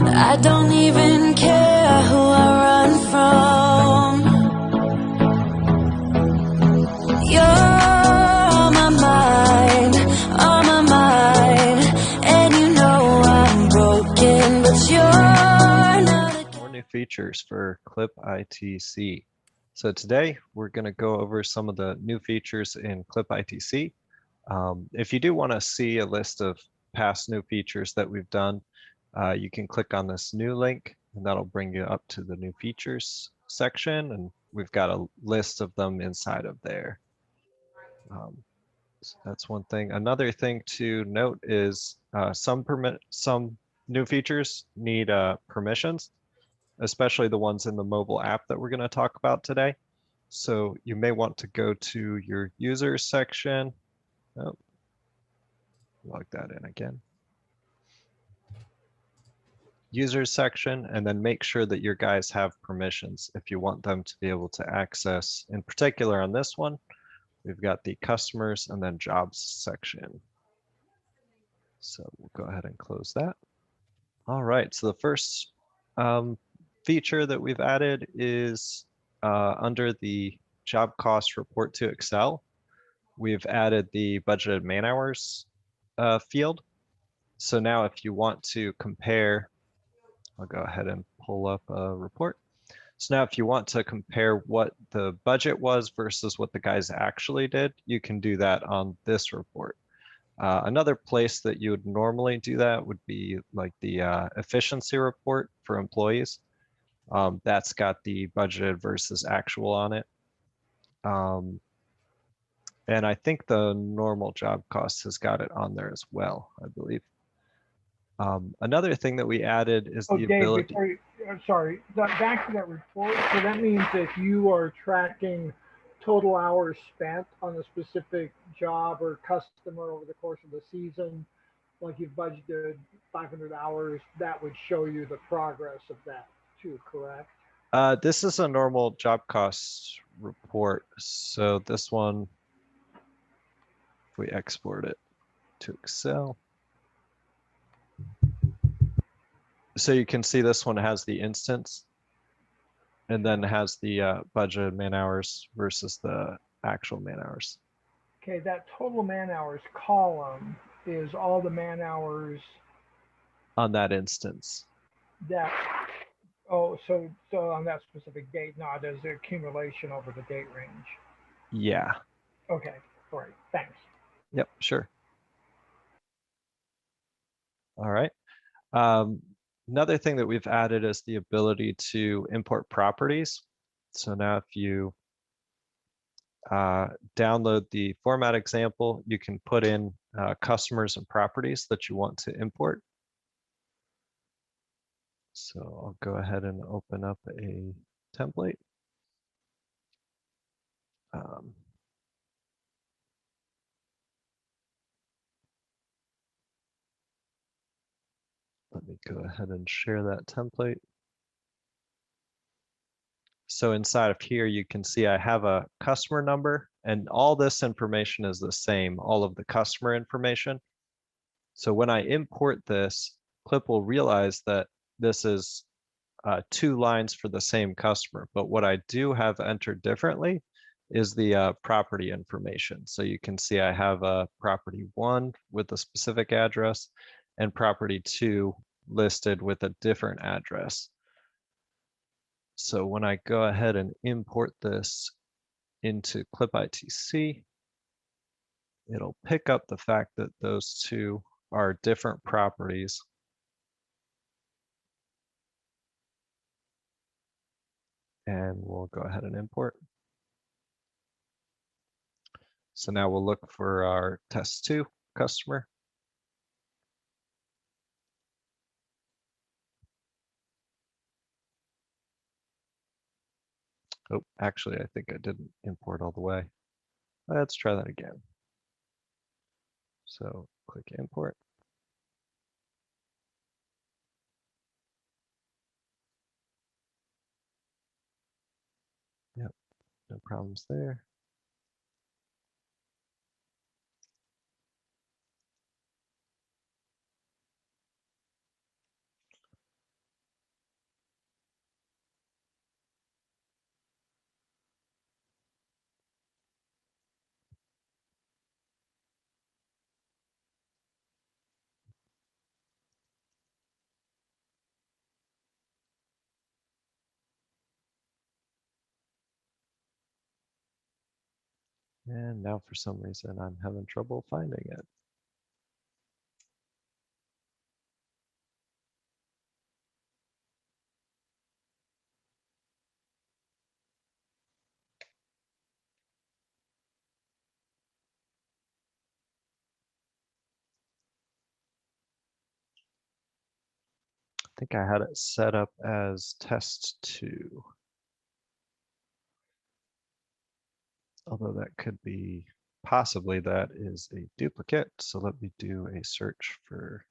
I don't even care who I run from. You're on my mind, and you know I'm broken, but you're not. More new features for CLIPitc. So today we're going to go over some of the new features in CLIPitc. If you do want to see a list of past new features that we've done, you can click on this new link and that'll bring you up to the new features section, and we've got a list of them inside of there. So that's one thing. Another thing to note is some new features need permissions, especially the ones in the mobile app that we're going to talk about today. So you may want to go to your users section. Oh, log that in again. Users section, and then make sure that your guys have permissions if you want them to be able to access. In particular on this one, we've got the customers and then jobs section. So we'll go ahead and close that. All right, so the first feature that we've added is under the job cost report to Excel. We've added the budgeted man hours field. So now if you want to compare, I'll go ahead and pull up a report. So now if you want to compare what the budget was versus what the guys actually did, you can do that on this report. Another place that you would normally do that would be like the efficiency report for employees. That's got the budgeted versus actual on it. And I think the normal job cost has got it on there as well, I believe. Another thing that we added is the Dave, ability. before you, sorry, back to that report. So that means if you are tracking total hours spent on a specific job or customer over the course of the season, like you've budgeted 500 hours, that would show you the progress of that too, correct? This is a normal job cost report. So this one, if we export it to Excel. So you can see this one has the instance and then has the budgeted man hours versus the actual man hours. Okay, that total man hours column is all the man hours on that instance. That, so on that specific date, not as the accumulation over the date range. Yeah. Okay, all right, thanks. Yep, sure. All right. Another thing that we've added is the ability to import properties. So now if you download the format example, you can put in customers and properties that you want to import. So I'll go ahead and open up a template. Let me go ahead and share that template. So inside of here, you can see I have a customer number, and all this information is the same, all of the customer information. So when I import this, Clip will realize that this is 2 lines for the same customer. But what I do have entered differently is the property information. So you can see I have a property 1 with a specific address and property 2 listed with a different address. So when I go ahead and import this into CLIPitc, it'll pick up the fact that those 2 are different properties. And we'll go ahead and import. So now we'll look for our test 2 customer. Oh, actually, I think I didn't import all the way. Let's try that again. So click import. Yep, no problems there. And now for some reason, I'm having trouble finding it. I think I had it set up as test 2. Although that could be, possibly that is a duplicate. So let me do a search for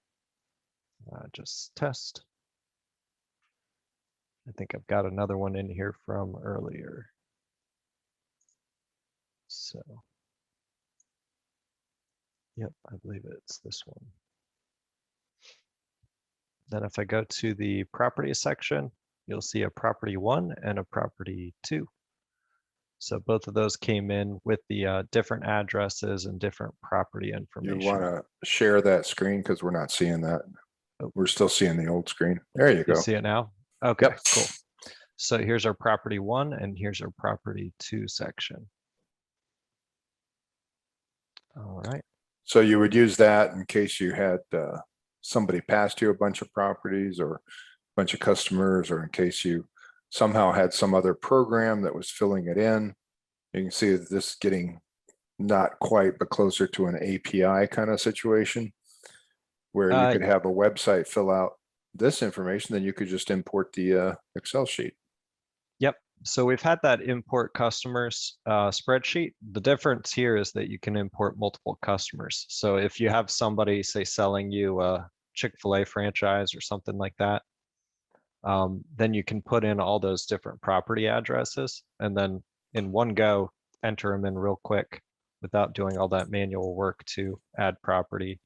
just test. I think I've got another one in here from earlier. So, yep, I believe it's this one. Then if I go to the property section, you'll see a property 1 and a property 2. So both of those came in with the different addresses and different property You information. want to share that screen because we're not seeing that. Oh. We're still seeing the old screen. There you You go. see it now? Okay, Yep. cool. So here's our property 1 and here's our property 2 section. All right. So you would use that in case you had somebody passed you a bunch of properties or a bunch of customers, or in case you somehow had some other program that was filling it in. You can see that this is getting not quite, but closer to an API kind of situation where you could have a website fill out this information, then you could just import the Excel sheet. Yep. So we've had that import customers spreadsheet. The difference here is that you can import multiple customers. So if you have somebody, say, selling you a Chick-fil-A franchise or something like that, then you can put in all those different property addresses and then in one go, enter them in real quick without doing all that manual work to add property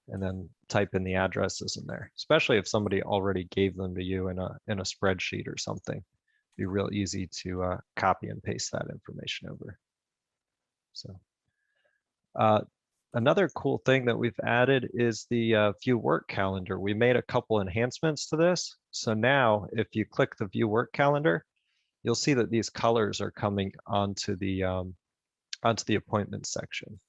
and then type in the addresses in there, especially if somebody already gave them to you in a spreadsheet or something. It'd be real easy to copy and paste that information over. So another cool thing that we've added is the view work calendar. We made a couple enhancements to this. So now if you click the view work calendar, you'll see that these colors are coming onto the appointment section.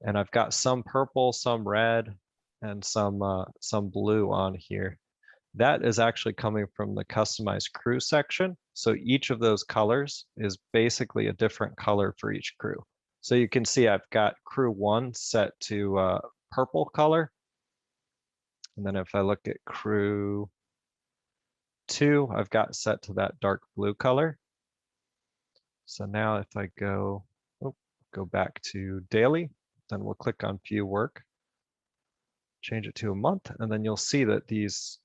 And I've got some purple, some red, and some blue on here. That is actually coming from the customized crew section. So each of those colors is basically a different color for each crew. So you can see I've got crew 1 set to purple color. And then if I look at crew 2, I've got set to that dark blue color. So now if I go back to daily, then we'll click on view work, change it to a month, and then you'll see that these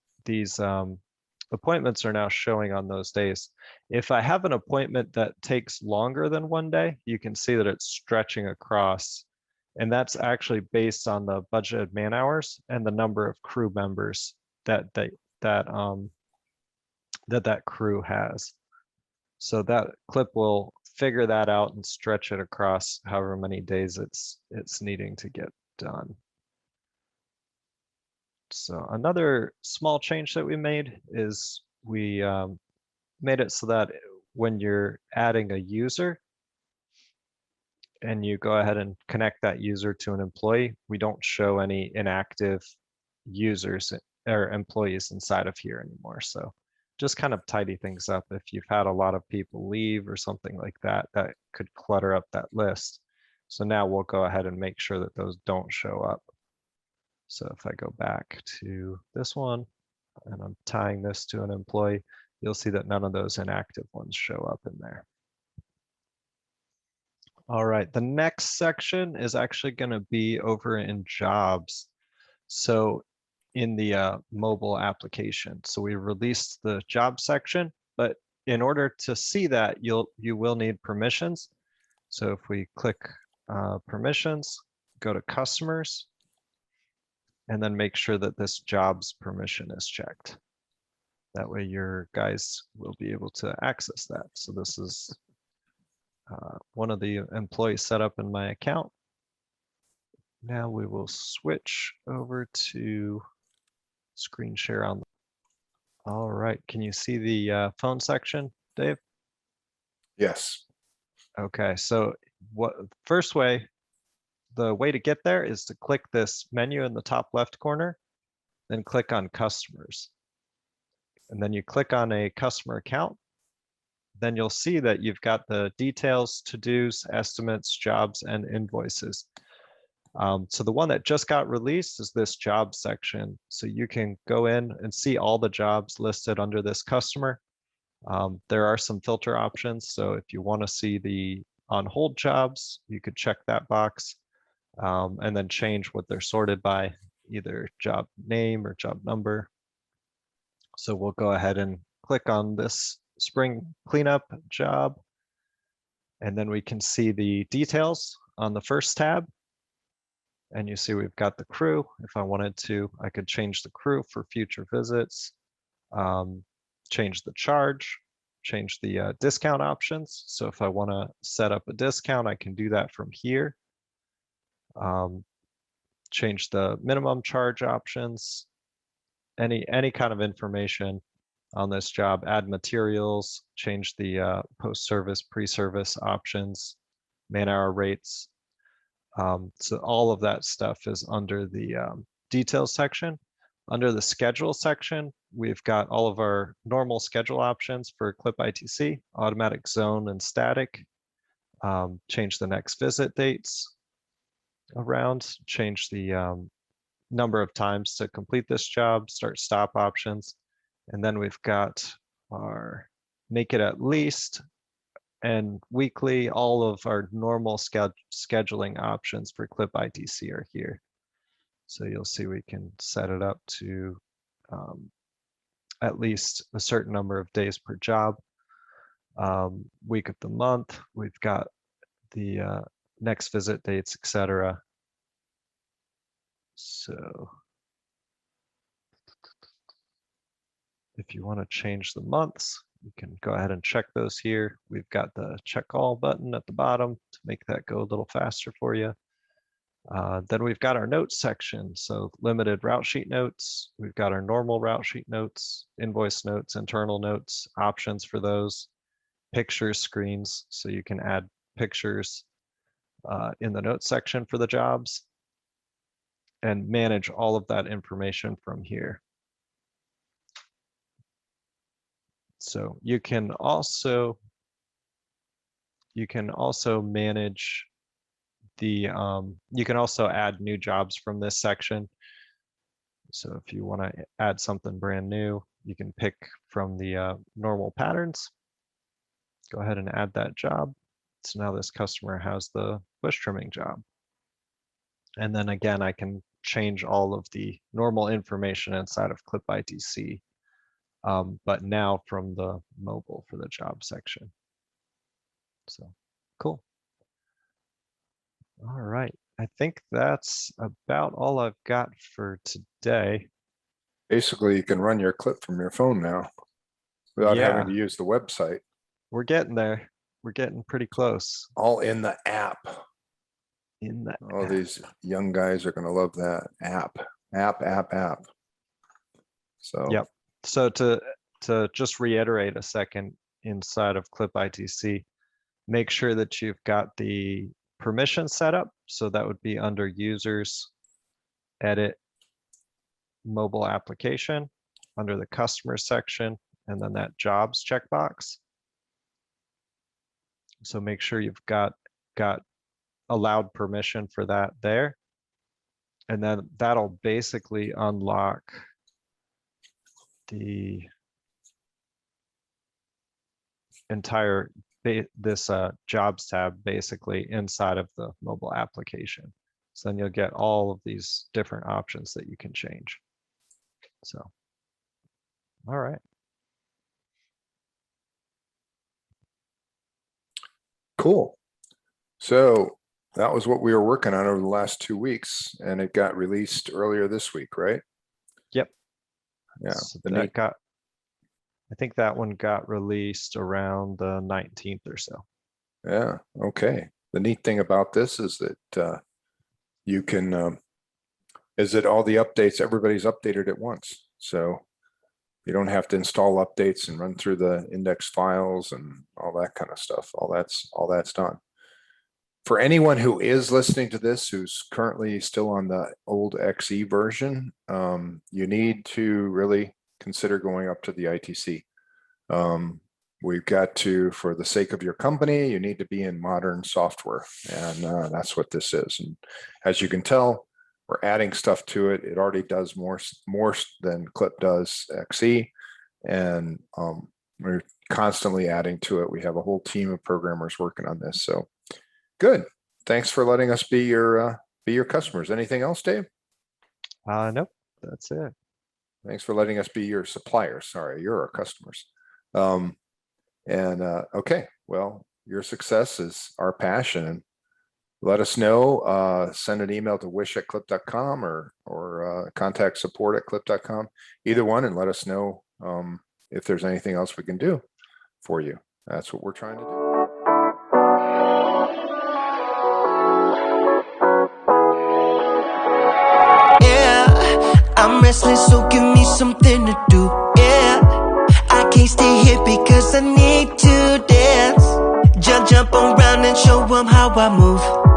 appointments are now showing on those days. If I have an appointment that takes longer than 1 day, you can see that it's stretching across, and that's actually based on the budgeted man hours and the number of crew members that crew has. So that clip will figure that out and stretch it across however many days it's needing to get done. So another small change that we made is we made it so that when you're adding a user and you go ahead and connect that user to an employee, we don't show any inactive users or employees inside of here anymore. So just kind of tidy things up. If you've had a lot of people leave or something like that, that could clutter up that list. So now we'll go ahead and make sure that those don't show up. So if I go back to this one and I'm tying this to an employee, you'll see that none of those inactive ones show up in there. All right, the next section is actually going to be over in jobs. So in the mobile application. So we released the job section, but in order to see that, you will need permissions. So if we click permissions, go to customers, and then make sure that this jobs permission is checked. That way your guys will be able to access that. So this is one of the employees set up in my account. Now we will switch over to screen share on. All right, can you see the phone section, Dave? Yes. Okay, so what first way, the way to get there is to click this menu in the top left corner, then click on customers. And then you click on a customer account. Then you'll see that you've got the details, to-dos, estimates, jobs, and invoices. So the one that just got released is this job section. So you can go in and see all the jobs listed under this customer. There are some filter options. So if you want to see the on hold jobs, you could check that box and then change what they're sorted by, either job name or job number. So we'll go ahead and click on this spring cleanup job. And then we can see the details on the first tab. And you see we've got the crew. If I wanted to, I could change the crew for future visits, change the charge, change the discount options. So if I want to set up a discount, I can do that from here. Change the minimum charge options, any kind of information on this job, add materials, change the post-service, pre-service options, man-hour rates. So all of that stuff is under the details section. Under the schedule section, we've got all of our normal schedule options for CLIPitc, automatic zone and static. Change the next visit dates around, change the number of times to complete this job, start stop options. And then we've got our make it at least and weekly. All of our normal scheduling options for CLIPitc are here. So you'll see we can set it up to at least a certain number of days per job. Week of the month, we've got the next visit dates, etc. So if you want to change the months, you can go ahead and check those here. We've got the check all button at the bottom to make that go a little faster for you. Then we've got our notes section. So limited route sheet notes. We've got our normal route sheet notes, invoice notes, internal notes, options for those, pictures, screens. So you can add pictures in the notes section for the jobs and manage all of that information from here. So you can also manage the you can also add new jobs from this section. So if you want to add something brand new, you can pick from the normal patterns. Go ahead and add that job. So now this customer has the bush trimming job. And then again, I can change all of the normal information inside of CLIPitc, but now from the mobile for the job section. So cool. All right, I think that's about all I've got for today. Basically, you can run your clip from your phone now without having to Yeah. use the website. We're getting there. We're getting pretty close. All in the app. In the All these young guys are going to love that app. So Yep. So to just reiterate a second, inside of CLIPitc, make sure that you've got the permission set up. So that would be under users, edit, mobile application, under the customer section, and then that jobs checkbox. So make sure you've got allowed permission for that there. And then that'll basically unlock the entire this jobs tab basically inside of the mobile application. So then you'll get all of these different options that you can change. So, all right. cool. So that was what we were working on over the last 2 weeks, and it got released earlier this week, right? Yep. Yeah. So I think that one got released around the 19th or so. Yeah. Okay. The neat thing about this is that you can, is that all the updates, everybody's updated at once. So you don't have to install updates and run through the index files and all that kind of stuff. All that's done. For anyone who is listening to this, who's currently still on the old XE version, you need to really consider going up to the ITC. We've got to, for the sake of your company, you need to be in modern software, and that's what this is. And as you can tell, we're adding stuff to it. It already does more than CLIP does XE, and we're constantly adding to it. We have a whole team of programmers working on this. So good. Thanks for letting us be your customers. Anything else, Dave? Nope, that's it. Thanks for letting us be your suppliers. Sorry, you're our customers. Okay, well, your success is our passion. And let us know. Send an email to wish@clip.com or contact support@clip.com. Either one, and let us know if there's anything else we can do for you. That's what we're trying to do. I'm restless, so give me something to do. Yeah, I can't stay here because I need to dance. Jump around and show them how I move.